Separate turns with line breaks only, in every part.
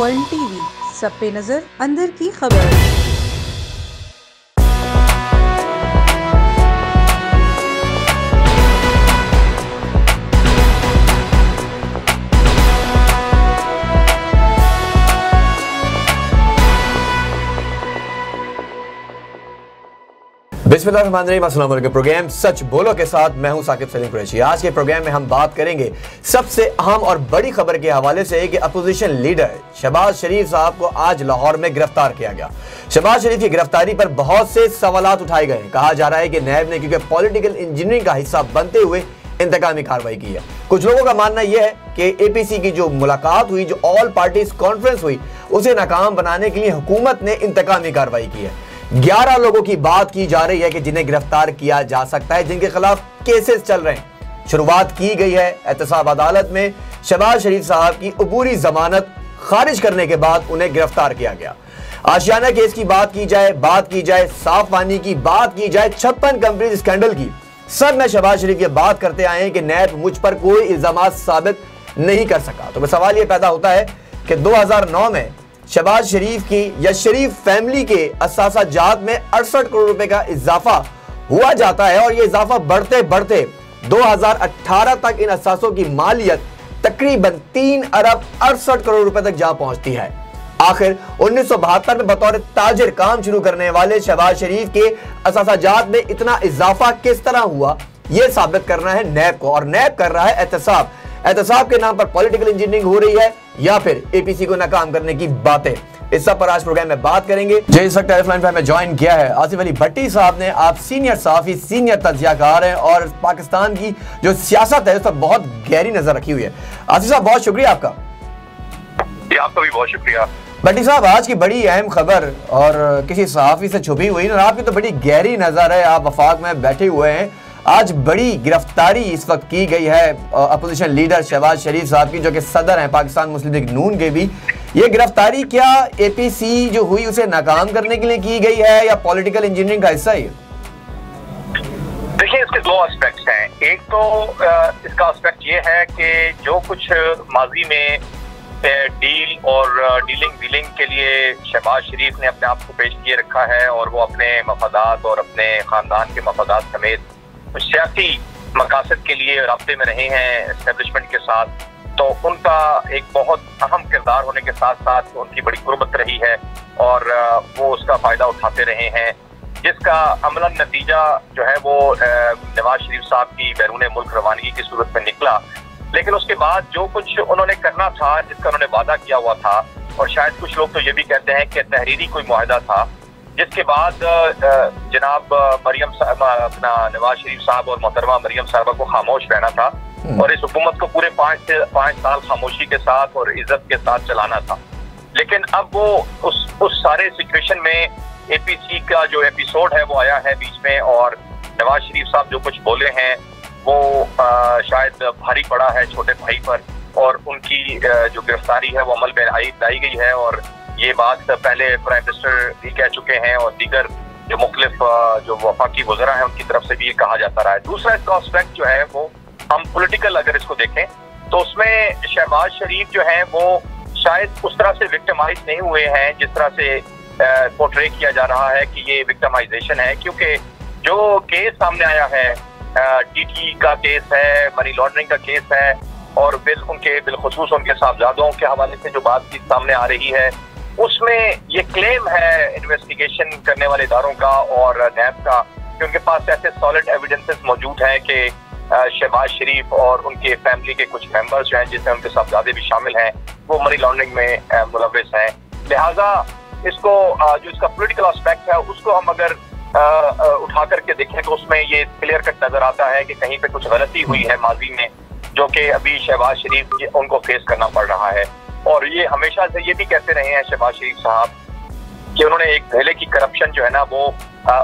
World TV, सब पे नजर, अंदर की खबर।
बिस्मिल्लाहिर्रहमानिर्रहीम, अस्सलाम वालेकुम। प्रोग्राम सच बोलो के साथ मैं हूं साकिब सलीम कुरैशी। आज के प्रोग्राम में हम बात करेंगे सबसे अहम और बड़ी खबर के हवाले से कि अपोजिशन लीडर शहबाज शरीफ साहब को आज लाहौर में गिरफ्तार किया गया। शहबाज शरीफ की गिरफ्तारी पर बहुत से सवालात उठाए गए। कहा जा रहा है कि नैब ने क्योंकि पॉलिटिकल इंजीनियरिंग का हिस्सा बनते हुए इंतकामी कार्रवाई की है। कुछ लोगों का मानना यह है कि एपीसी की जो मुलाकात हुई, जो ऑल पार्टीज कॉन्फ्रेंस हुई, उसे नाकाम बनाने के लिए हुकूमत ने इंतकामी कार्रवाई की है। 11 लोगों की बात की जा रही है कि जिन्हें गिरफ्तार किया जा सकता है, जिनके खिलाफ केसेस चल रहे हैं। शुरुआत की गई है एहतसाब अदालत में। शहबाज शरीफ साहब की अबूरी जमानत खारिज करने के बाद उन्हें गिरफ्तार किया गया। आशियाना केस की बात की जाए साफ पानी की बात की जाए, 56 कंपनी स्कैंडल की, सब में शहबाज शरीफ ये बात करते आए हैं कि नैब मुझ पर कोई इल्जाम साबित नहीं कर सका। तो सवाल ये पैदा होता है कि 2009 में शहबाज शरीफ की या शरीफ फैमिली के असासाजात में 68 करोड़ रुपए का इजाफा हुआ जाता है और यह इजाफा बढ़ते बढ़ते 2018 तक इन असासों की मालियत तकरीबन 3 अरब 68 करोड़ रुपए तक जा पहुंचती है। आखिर 1972 में बतौर ताजिर काम शुरू करने वाले शहबाज शरीफ के असासाजात में इतना इजाफा किस तरह हुआ, यह साबित करना है नैब को, और नैब कर रहा है एहतसाब के नाम पर पॉलिटिकल इंजीनियरिंग हो रही है या फिर एपीसी को नाकाम करने की बातें। इस सब पर आज प्रोग्राम में बात करेंगे। जो इस वक्त टेलीफोन पर हमें ज्वाइन किया है आसिफ अली भट्टी साहब ने। आप सीनियर सहाफी, सीनियर तज्जियाकार हैं और पाकिस्तान की जो सियासत है उस पर बहुत गहरी नजर रखी हुई है। आसिफ साहब, बहुत शुक्रिया आपका।
आपका भी बहुत शुक्रिया।
भट्टी साहब, आज की बड़ी अहम खबर और किसी सहाफी से छुपी हुई ना, आपकी तो बड़ी गहरी नजर है, आप वफाक में बैठे हुए हैं। आज बड़ी गिरफ्तारी इस वक्त की गई है अपोजिशन लीडर शहबाज शरीफ साहब की, जो कि सदर हैं पाकिस्तान मुस्लिम लीग नून के भी। ये गिरफ्तारी क्या एपीसी जो हुई उसे नाकाम करने के लिए की गई है या पॉलिटिकल इंजीनियरिंग का हिस्सा है?
देखिए, इसके दो एस्पेक्ट्स हैं। एक तो इसका एस्पेक्ट ये है कि जो कुछ माजी में डील और डीलिंग के लिए शहबाज शरीफ ने अपने आप को पेश किए रखा है और वो अपने मफादात और अपने खानदान के मफादात समेत सियासी मकासद के लिए राब्ते में रहे हैं एस्टेब्लिशमेंट के साथ, तो उनका एक बहुत अहम किरदार होने के साथ साथ उनकी बड़ी गुर्बत रही है और वो उसका फायदा उठाते रहे हैं, जिसका अमलन नतीजा जो है वो नवाज शरीफ साहब की बैरून मुल्क रवानगी की सूरत में निकला। लेकिन उसके बाद जो कुछ उन्होंने करना था, जिसका उन्होंने वादा किया हुआ था, और शायद कुछ लोग तो ये भी कहते हैं कि तहरीरी कोई मुआहदा था, जिसके बाद जनाब मरियम अपना नवाज शरीफ साहब और मोहतरमा मरियम साहबा को खामोश रहना था और इस हुकूमत को पूरे 5 साल खामोशी के साथ और इज्जत के साथ चलाना था। लेकिन अब वो उस सारे सिचुएशन में एपीसी का जो एपिसोड है वो आया है बीच में, और नवाज शरीफ साहब जो कुछ बोले हैं वो शायद भारी पड़ा है छोटे भाई पर, और उनकी जो गिरफ्तारी है वो अमल में लाई गई है। और ये बात पहले प्राइम मिनिस्टर भी कह चुके हैं और दीगर जो मुख्तलिफ जो वफाकी वज़रा हैं उनकी तरफ से भी ये कहा जाता रहा है। दूसरा इसका एस्पेक्ट जो है वो हम पॉलिटिकल अगर इसको देखें तो उसमें शहबाज शरीफ जो है वो शायद उस तरह से विक्टिमाइज नहीं हुए हैं जिस तरह से पोर्ट्रे किया जा रहा है कि ये विक्टिमाइजेशन है, क्योंकि जो केस सामने आया है, टीटी का केस है, मनी लॉन्ड्रिंग का केस है, और बिलखुसूस उनके साहबजादों के हवाले से जो बातचीत सामने आ रही है, उसमें ये क्लेम है इन्वेस्टिगेशन करने वाले इदारों का और नैब का कि उनके पास ऐसे सॉलिड एविडेंसेस मौजूद हैं कि शहबाज शरीफ और उनके फैमिली के कुछ मेंबर्स जो हैं, जिसमें उनके साहबजादे भी शामिल हैं, वो मनी लॉन्ड्रिंग में मुलव्वस हैं। लिहाजा इसको जो इसका पॉलिटिकल एस्पेक्ट है उसको हम अगर उठा करके देखें तो उसमें ये क्लियर कट नजर आता है कि कहीं पे कुछ गलती हुई है माजी में, जो कि अभी शहबाज शरीफ उनको फेस करना पड़ रहा है। और ये हमेशा से ये भी कहते रहे हैं शहबाज शरीफ साहब कि उन्होंने एक पहले की करप्शन जो है ना वो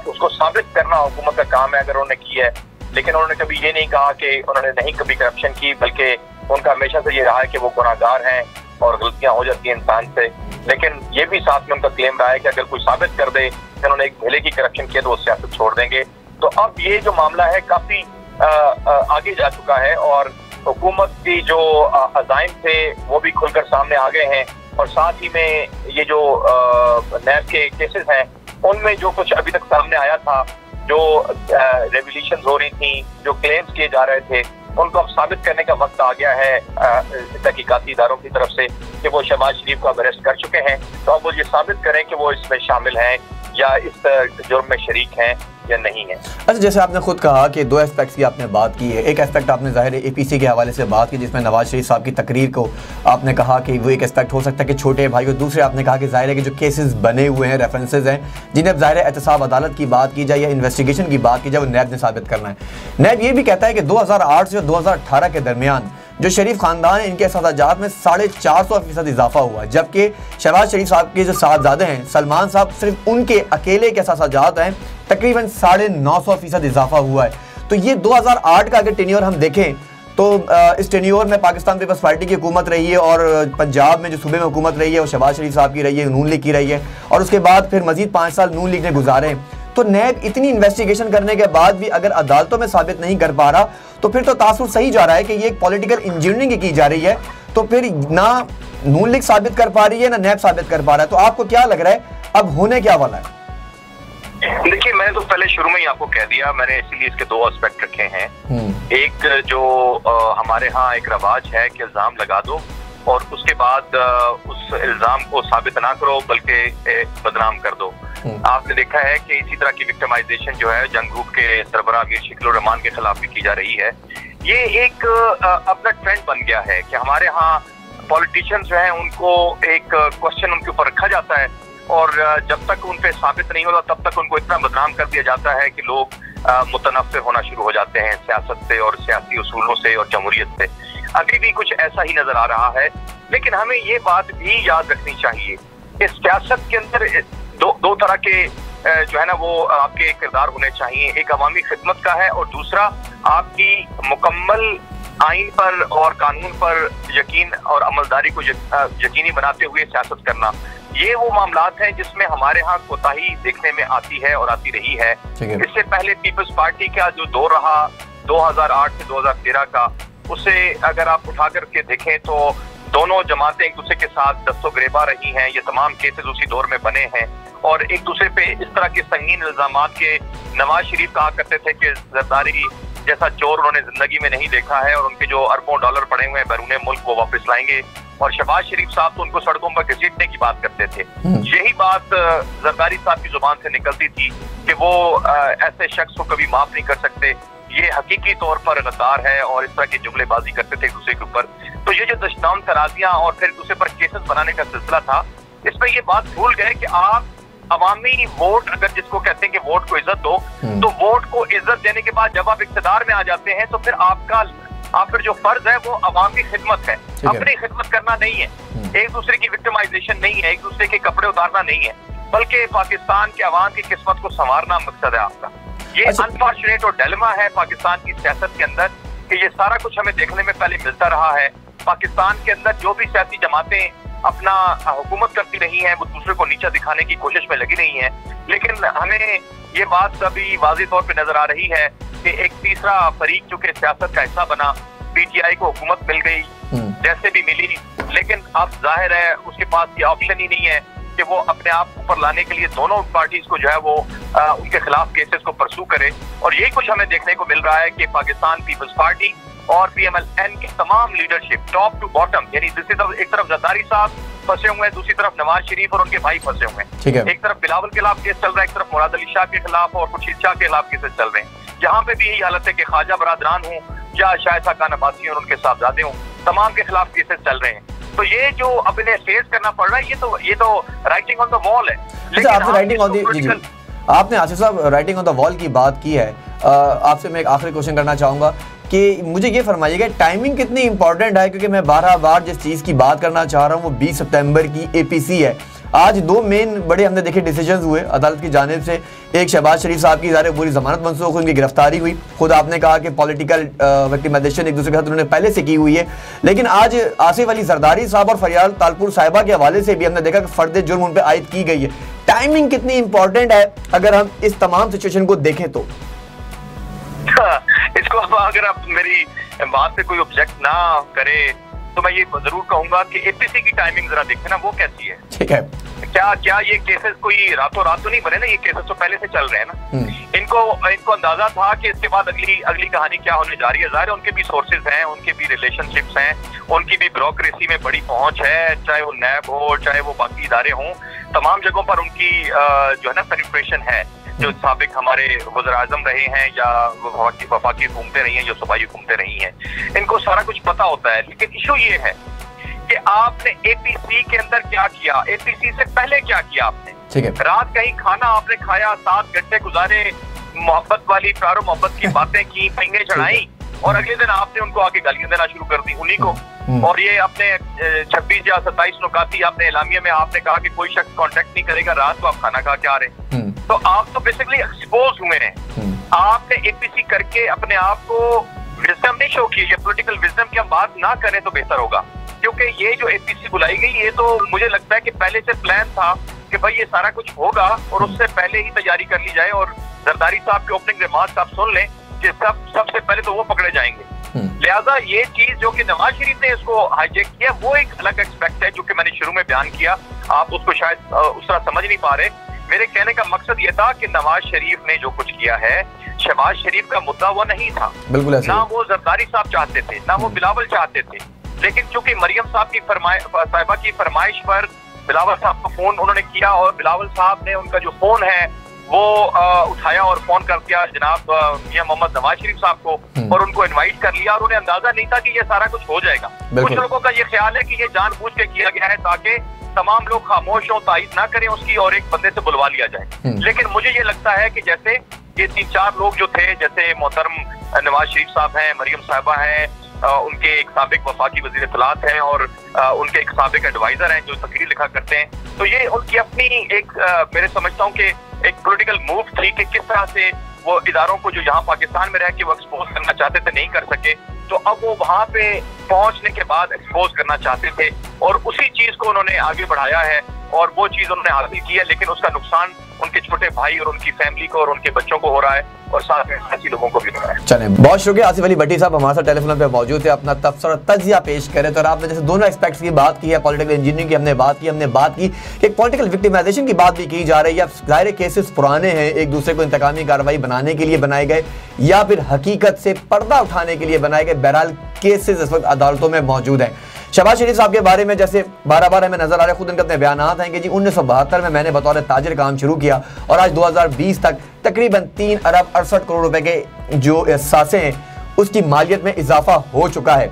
उसको साबित करना हुकूमत का काम है अगर उन्होंने की है, लेकिन उन्होंने कभी ये नहीं कहा कि उन्होंने नहीं कभी करप्शन की, बल्कि उनका हमेशा से ये रहा है कि वो गुनाहगार हैं और गलतियां हो जाती हैं इंसान से। लेकिन ये भी साथ में उनका क्लेम रहा है कि अगर कोई साबित कर दे कि उन्होंने एक पहले की करप्शन की है तो वो सियासत छोड़ देंगे। तो अब ये जो मामला है काफी आगे जा चुका है और हुकूमत की जो अज़ाइम थे वो भी खुलकर सामने आ गए हैं और साथ ही में ये जो नैब के केसेस हैं उनमें जो कुछ अभी तक सामने आया था, जो रेवोल्यूशन हो रही थी, जो क्लेम्स किए जा रहे थे, उनको अब साबित करने का वक्त आ गया है तहकीकाती इदारों की तरफ से कि वो शहबाज शरीफ को अब अरेस्ट कर चुके हैं। तो अब वो ये साबित करें कि वो इसमें शामिल हैं या इस जुर्म में शरीक हैं या नहीं है।
अच्छा, जैसे आपने खुद कहा कि दो एस्पेक्ट्स की आपने बात की है। एक एस्पेक्ट आपने ज़ाहिर APC के हवाले से बात की जिसमें नवाज शरीफ साहब की तकरीर को आपने कहा कि वो एक एस्पेक्ट हो सकता है कि छोटे भाई को। दूसरे आपने कहा कि ज़ाहिर है कि जो केसेस बने हुए हैं, रेफरेंसेज हैं, जिन्हें अब ज़ाहिर है एहतसाब अदालत की बात की जाए या इन्वेस्टिगेशन की बात की जाए, वो नैब ने साबित करना है। नैब ये भी कहता है कि 2008 से 2018 के दरमियान जो शरीफ खानदान है, इनके एहसाजात में 450% इजाफा हुआ, जबकि शहबाज शरीफ साहब के जो साहबजादे हैं सलमान साहब, सिर्फ उनके अकेले के एहसाजात हैं तकरीबन 950% इजाफा हुआ है। तो ये 2008 का अगर टेन्योर हम देखें तो इस टेन्योर में पाकिस्तान पीपल्स पार्टी की हुकूमत रही है और पंजाब में जो सूबे में हुकूमत रही है वो शहबाज शरीफ साहब की रही है, नून लीग की रही है, और उसके बाद फिर मजीद 5 साल नून लीग ने गुजारे। तो नैब इतनी इन्वेस्टिगेशन करने के बाद भी अगर अदालतों में साबित नहीं कर पा रहा तो फिर तो तासुर सही जा रहा है कि ये एक पॉलिटिकल इंजीनियरिंग की जा रही है। तो फिर ना नून लीग साबित कर पा रही है ना नैब साबित कर पा रहा है। तो आपको क्या लग रहा है अब होने क्या वाला है?
देखिए, मैंने तो पहले शुरू में ही आपको कह दिया, मैंने इसीलिए इसके दो एस्पेक्ट रखे हैं। एक जो हमारे यहाँ एक रवाज है कि इल्जाम लगा दो और उसके बाद उस इल्जाम को साबित ना करो बल्कि बदनाम कर दो। आपने देखा है कि इसी तरह की विक्टिमाइजेशन जो है जंग ग्रुप के सरबराह मीर शकील रहमान के खिलाफ भी की जा रही है। ये एक अपना ट्रेंड बन गया है कि हमारे यहाँ पॉलिटिशियंस जो हैं उनको एक क्वेश्चन उनके ऊपर रखा जाता है और जब तक उन पे साबित नहीं होता तब तक उनको इतना बदनाम कर दिया जाता है कि लोग मुतनफ़िर होना शुरू हो जाते हैं सियासत से और सियासी उसूलों से और जमहूरियत से। अभी भी कुछ ऐसा ही नजर आ रहा है, लेकिन हमें ये बात भी याद रखनी चाहिए कि सियासत के अंदर दो तरह के जो है ना वो आपके किरदार होने चाहिए। एक अवामी खिदमत का है और दूसरा आपकी मुकम्मल आइन पर और कानून पर यकीन और अमलदारी को यकीनी बनाते हुए सियासत करना। ये वो मामलात हैं जिसमें हमारे यहाँ कोताही देखने में आती है और आती रही है। इससे पहले पीपल्स पार्टी का जो दौर रहा 2008 से 2013 का, उसे अगर आप उठा करके देखें तो दोनों जमातें एक दूसरे के साथ दस्तोगरेबा रही हैं। ये तमाम केसेस उसी दौर में बने हैं और एक दूसरे पे इस तरह के संगीन इल्जामात के नवाज शरीफ कहा करते थे कि जरदारी जैसा चोर उन्होंने जिंदगी में नहीं देखा है और उनके जो अरबों डॉलर पड़े हुए हैं बैरूने मुल्क वो वापस लाएंगे। और शहबाज शरीफ साहब तो उनको सड़कों पर घसीटने की बात करते थे। यही बात जरदारी साहब की जुबान से निकलती थी कि वो ऐसे शख्स को कभी माफ नहीं कर सकते, ये हकीकी तौर पर गद्दार है, और इस तरह की जुमलेबाजी करते थे एक दूसरे के ऊपर। तो ये जो दशनाम तराजियां और फिर दूसरे पर केसेस बनाने का सिलसिला था, इसमें ये बात भूल गए कि आप अवामी वोट अगर जिसको कहते हैं कि वोट को इज्जत दो, तो वोट को इज्जत देने के बाद जब आप इख्तिदार में आ जाते हैं तो फिर आप फिर जो फर्ज है वो अवाम की खिदमत है, अपनी खिदमत करना नहीं है, एक दूसरे की विक्टिमाइजेशन नहीं है, एक दूसरे के कपड़े उतारना नहीं है, बल्कि पाकिस्तान के अवाम की किस्मत को संवारना मकसद है आपका। ये अनफॉर्चुनेट और डिलेमा है पाकिस्तान की सियासत के अंदर कि ये सारा कुछ हमें देखने में पहले मिलता रहा है। पाकिस्तान के अंदर जो भी सियासी जमातें अपना हुकूमत करती रही हैं वो दूसरे को नीचा दिखाने की कोशिश में लगी रही हैं, लेकिन हमें ये बात अभी वाज़ेह तौर पे नजर आ रही है कि एक तीसरा फरीक जो कि सियासत का हिस्सा बना, पीटीआई को हुकूमत मिल गई जैसे भी मिली, लेकिन अब जाहिर है उसके पास ये ऑप्शन ही नहीं है कि वो अपने आप ऊपर लाने के लिए दोनों पार्टीज को जो है वो उनके खिलाफ केसेस को परसू करे। और यही कुछ हमें देखने को मिल रहा है कि पाकिस्तान पीपल्स पार्टी और PMLN की तमाम लीडरशिप टॉप टू बॉटम, यानी एक तरफ जरदारी साहब फंसे हुए हैं, दूसरी तरफ नवाज शरीफ और उनके भाई फंसे हुए हैं। एक तरफ बिलावल के खिलाफ केस चल रहा है, एक तरफ मुराद अली शाह के खिलाफ और खुर्शीद शाह के खिलाफ केसेस चल रहे हैं। यहाँ पे भी यही हालत है कि ख्वाजा बरादरान हो या शायद खान अब्बासी और उनके साहबजादे हों, तमाम के खिलाफ केसेस चल रहे हैं। तो ये जो अब इन्हें फेस करना पड़ रहा है ये तो राइटिंग ऑन द वॉल है।
आपने आसिफ साहब राइटिंग ऑन द वॉल की बात की है। आपसे मैं एक आखिरी क्वेश्चन करना चाहूँगा कि मुझे ये फरमाइएगा टाइमिंग कितनी इंपॉर्टेंट है, क्योंकि मैं बार जिस चीज़ की बात करना चाह रहा हूँ वो 20 सितंबर की APC है। आज दो मेन बड़े हमने देखे डिसीजंस हुए अदालत की जानिब से। एक शहबाज शरीफ साहब की ज़ाहिर पूरी ज़मानत मनसूख, उनकी गिरफ्तारी हुई। खुद आपने कहा कि पॉलिटिकल विक्टिमाइजेशन एक दूसरे के साथ उन्होंने पहले से की हुई है, लेकिन आज आसिफ अली जरदारी साहब और फरियाद तालपुर साहिबा के हवाले से भी हमने देखा कि फर्द जुर्म उन पर आयद की गई है। टाइमिंग कितनी इंपॉर्टेंट है अगर हम इस तमाम सिचुएशन को देखें तो?
इसको अगर आप मेरी बात पे कोई ऑब्जेक्ट ना करे तो मैं ये जरूर कहूंगा कि एपीसी की टाइमिंग जरा देखें ना, वो कैसी है।
ठीक है,
क्या ये केसेस कोई रातों रात तो नहीं बने ना, ये केसेस तो पहले से चल रहे हैं ना। इनको अंदाजा था कि इसके बाद अगली कहानी क्या होने जा रही है। जाहिर है उनके भी सोर्सेज हैं, उनके भी रिलेशनशिप्स हैं, उनकी भी ब्यूरोक्रेसी में बड़ी पहुंच है, चाहे वो नैब हो चाहे वो बाकी इदारे हों, तमाम जगहों पर उनकी जो है ना पेनिट्रेशन है। जो साबिक हमारे वज़ीर आज़म रहे हैं या वफाकी हुकूमतें रही हैं, जो सूबाई हुकूमतें रही हैं, इनको सारा कुछ पता होता है। लेकिन इशू ये है कि आपने एपीसी के अंदर क्या किया, एपीसी से पहले क्या किया आपने।
ठीक है,
रात कहीं खाना आपने खाया, 7 घंटे गुजारे, मोहब्बत वाली प्यारो मोहब्बत की बातें की, पींगे चढ़ाई, और अगले दिन आपने उनको आके गालियां देना शुरू कर दी उन्हीं को। और ये अपने 26 या 27 नुकाती आपने एलामिया में आपने कहा कि कोई शख्स कांटेक्ट नहीं करेगा, रात को आप खाना खा के आ रहे। तो आप तो बेसिकली एक्सपोज हुए हैं। आपने एपीसी करके अपने आप को विजडम नहीं शो की। ये पॉलिटिकल विजडम की हम बात ना करें तो बेहतर होगा, क्योंकि ये जो एपीसी बुलाई गई, ये तो मुझे लगता है कि पहले से प्लान था कि भाई ये सारा कुछ होगा और उससे पहले ही तैयारी कर ली जाए। और जरदारी साहब के ओपनिंग रिमार्क्स आप सुन लें कि सबसे पहले तो वो पकड़े जाएंगे। लिहाजा ये चीज जो कि नवाज शरीफ ने इसको हाईजेक किया, वो एक अलग एक्सपेक्ट है, जो कि मैंने शुरू में बयान किया, आप उसको शायद उस तरह समझ नहीं पा रहे। मेरे कहने का मकसद ये था कि नवाज शरीफ ने जो कुछ किया है, शहबाज शरीफ का मुद्दा वो नहीं था, बिल्कुल ना वो जरदारी साहब चाहते थे, ना वो बिलावल चाहते थे। लेकिन चूंकि मरियम साहब की साहिबा की फरमाइश पर बिलावल साहब को फोन उन्होंने किया, और बिलावल साहब ने उनका जो फोन है वो उठाया और फोन कर दिया जनाब मियां मोहम्मद नवाज शरीफ साहब को, और उनको इनवाइट कर लिया। और उन्हें अंदाजा नहीं था कि ये सारा कुछ हो जाएगा। कुछ लोगों का ये ख्याल है कि ये जानबूझ के किया गया है ताकि तमाम लोग खामोश हो, तायद ना करें उसकी, और एक बंदे से बुलवा लिया जाए। लेकिन मुझे ये लगता है कि जैसे ये 3-4 लोग जो थे, जैसे मोहतरम नवाज शरीफ साहब हैं, मरियम साहिबा हैं, उनके एक साबिक वफाकी वज़ीर इत्तलात हैं, और उनके एक साबिक एडवाइजर हैं जो तकरीर लिखा करते हैं, तो ये उनकी अपनी एक मेरे समझता हूँ कि एक पॉलिटिकल मूव थी कि किस तरह से वो इदारों को जो यहाँ पाकिस्तान में रह के वो एक्सपोज करना चाहते थे, नहीं कर सके, तो अब वो वहाँ पे पहुंचने के बाद एक्सपोज करना चाहते थे, और उसी चीज को उन्होंने आगे बढ़ाया है, और वो चीज उन्होंने हासिल की है। लेकिन उसका नुकसान उनके छोटे भाई और उनकी फैमिली को और उनके बच्चों को हो रहा है, और साथ में ऐसी लोगों को भी हो रहा है।
चलें, बहुत शुक्रिया आसिफ अली भट्टी साहब, हमारे साथ टेलीफोन पे मौजूद थे, अपना तबसरा तजिया पेश करें। तो आपने जैसे दोनों एस्पेक्ट्स की बात की है, पॉलिटिकल इंजीनियरिंग की हमने बात की कि एक पॉलिटिकल विक्टिमाइजेशन की बात भी की जा रही है। ज़ाहिर केसेस पुराने हैं, एक दूसरे को इंतकामी कार्रवाई बनाने के लिए बनाए गए, या फिर हकीकत से पर्दा उठाने के लिए बनाए गए। बहरहाल केसेस इस वक्त अदालतों में मौजूद हैं। शहबाज शरीफ साहब के बारे में जैसे बार हमें नजर आ रहा है, खुद इनके अपने बयानात हैं कि जी 1972 में मैंने बतौर ताजिर काम शुरू किया, और आज 2020 तक तकरीबन 3 अरब 68 करोड़ रुपए के जो असासे हैं उसकी मालियत में इजाफा हो चुका है।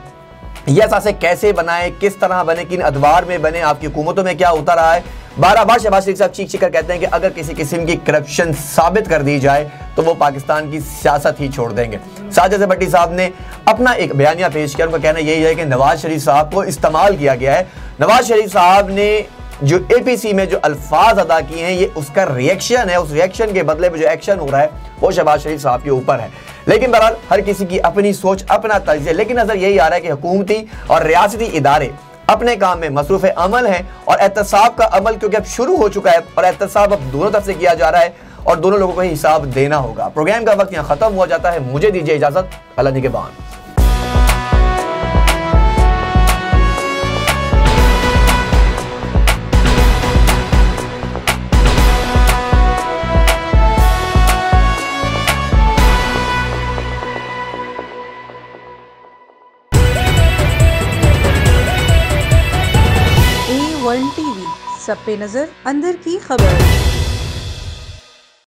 ये असासे कैसे बनाए, किस तरह बने, किन अदवार में बने, आपकी हुकूमतों में क्या होता रहा है। बार शहबाज शरीफ साहब चीख कर कहते हैं कि अगर किसी किस्म की करप्शन साबित कर दी जाए तो वो पाकिस्तान की सियासत ही छोड़ देंगे। साथ जैसे भट्टी साहब ने अपना एक बयानिया पेश किया, उनका कहना यही है कि नवाज शरीफ साहब को इस्तेमाल किया गया है। नवाज शरीफ साहब ने जो एपीसी में जो अल्फाज अदा किए हैं, ये उसका रिएक्शन है, उस रिएक्शन के बदले में जो एक्शन हो रहा है वो शहबाज शरीफ साहब के ऊपर है। लेकिन बहरहाल हर किसी की अपनी सोच, अपना तर्ज है। लेकिन नजर यही आ रहा है कि हुकूमती और रियासती इदारे अपने काम में मसरूफ अमल हैं, और एहतसाब का अमल क्योंकि अब शुरू हो चुका है, और एहतसाब अब दोनों तरफ से किया जा रहा है, और दोनों लोगों को हिसाब देना होगा। प्रोग्राम का वक्त यहाँ खत्म हो जाता है, मुझे दीजिए इजाजत, अल्लाह निगहबान।
A1 TV, सब पे नजर, अंदर की खबर।